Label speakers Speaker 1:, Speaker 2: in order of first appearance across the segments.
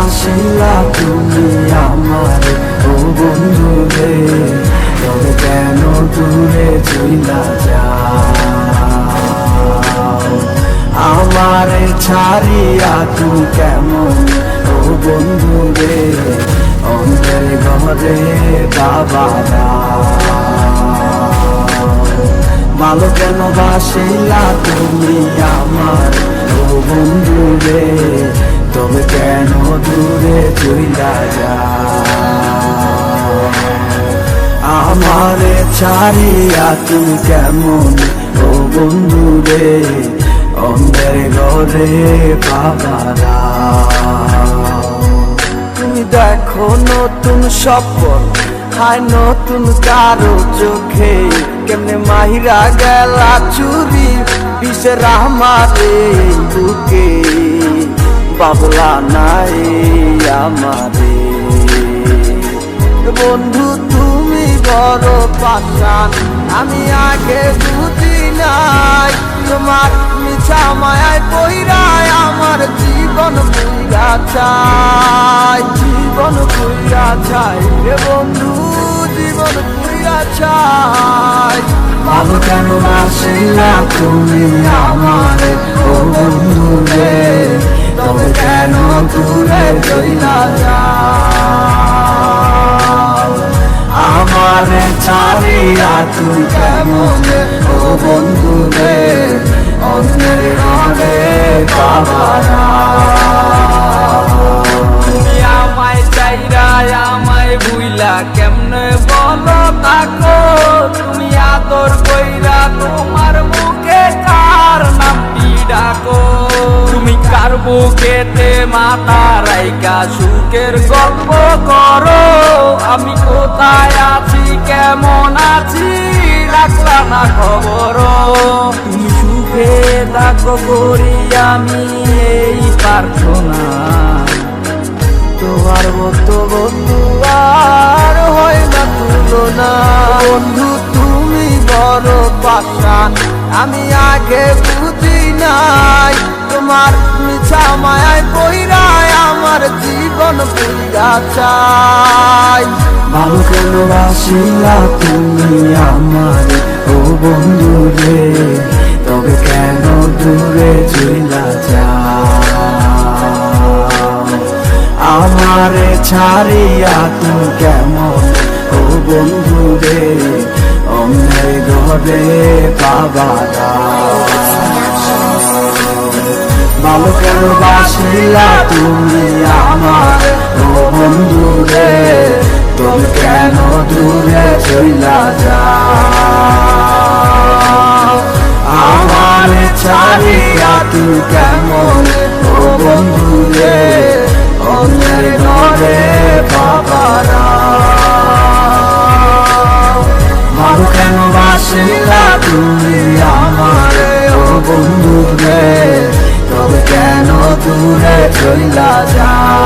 Speaker 1: বাসিলা তুমি আমার ও বন্ধু রে, তবে কেন দূরে চইলা যাও? আমারে ছাড়িয়া তুমি কেমন ও বন্ধু রে, অন্তর ঘরে বাবারা। ভালো কেন বাসিলা তুমি আমার ও বন্ধু রে, তবে কেন দূরে চইলা যাও? আমারে ছাড়িয়া তুমি কেমন ও বন্ধু রে, অন্ধের ঘরে বাবারা। তুমি দেখো নতুন স্বপ্ন হায় নতুন কারো চোখে, কেমনে মাহিরা গেলা চুরি বিষের আমারে বুকে, বাবলা নাই আমারে। বন্ধু তুমি বড় পাশান, আমি আগে বুঝি নাই, তোমার মিছা মায়ায় পইরায় আমার জীবন পুইরা চাই, জীবন পুইরা চাই রে বন্ধু, জীবন পুইরা চাই। ভালো কেন বাসিলা তুমি আমার ও বন্ধু রে, তবে কেন দূরে চইলা যাও? আমারে ছাড়িয়া তুই কেমন ও বন্ধু রে, অন্যের ঘরে বাবারা।
Speaker 2: তুমি আমায় চাইরা আমায় ভুইলা কেমনে বলো তাকো, তুমি আদর কইরা তোমার মুখে কার নামটি ডাকো? তুমি কার বুকেতে মাথা রাইকা সুখের গল্প করো, আমি কোথায় আছি কেমন আছি রাখলা না খবর। তুমি সুখে থাকো করি আমি এই প্রার্থনা,
Speaker 1: তোমার মতো বন্ধু আর হয় না তুলনা। বন্ধু তুমি বড় পাশান, আমি আগে বুঝি নাই, তোমার মিছা মায়ায় পইরায় আমার জীবন পুইরা চাই। ভালো কেন বাসিলা তুমি আমার ও বন্ধু রে, তবে কেন দূরে চইলা যাও? আমারে ছাড়িয়া তুমি কেমন ও বন্ধু রে, অন্যের ঘরে বাবারা। ভালো কেন বাসিলা তুমি আমার ও বন্ধু রে, তবে কেন দূরে চইলা যাও? আমারে ছাড়িয়া তুমি কেমন ও বন্ধু রে, অন্যের ঘরে বাবারা। ভালো কেন বাসিলা তুমি আমার ও বন্ধু রে, তবে কেন দূরে চইলা যাও?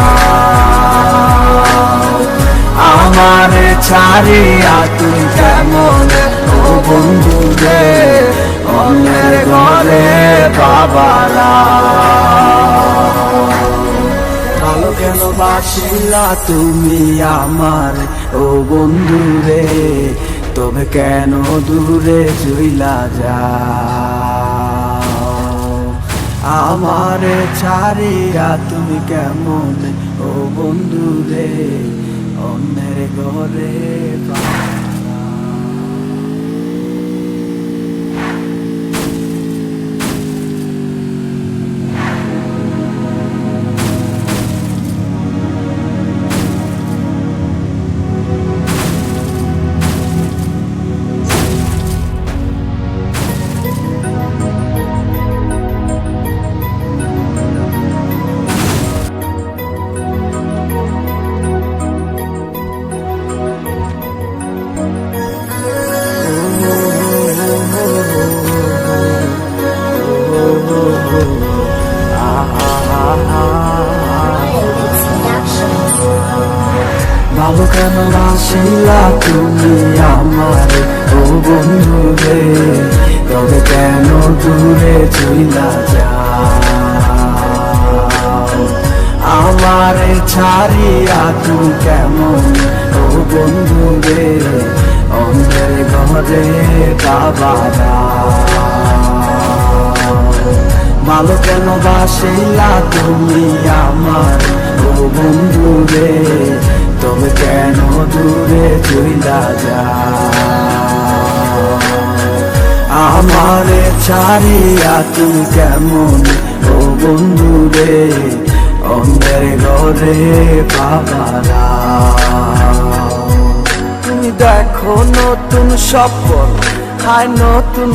Speaker 1: আমারে ছাড়িয়া তুমি কেমন ও বন্ধু রে, অন্যের ঘরে বাবারা। ভালো কেন বাসিলা তুমি আমার ও বন্ধু রে, তবে কেন দূরে চইলা যাও? আমারে ছাড়িয়া তুমি কেমন ও বন্ধু রে, অন্যের ঘরে তুমি কেমন ও বন্ধু রে অন্ধের ঘরে বাবারা ভালো কেন বাসিলা তুমি আমার ও বন্ধু রে তবে কেন দূরে চইলা যা আমারে ছাড়িয়া তুমি কেমন ও বন্ধু রে অন্ধের ঘরে বাবারা
Speaker 2: তুমি দেখো নতুন স্বপ্ন হায় নতুন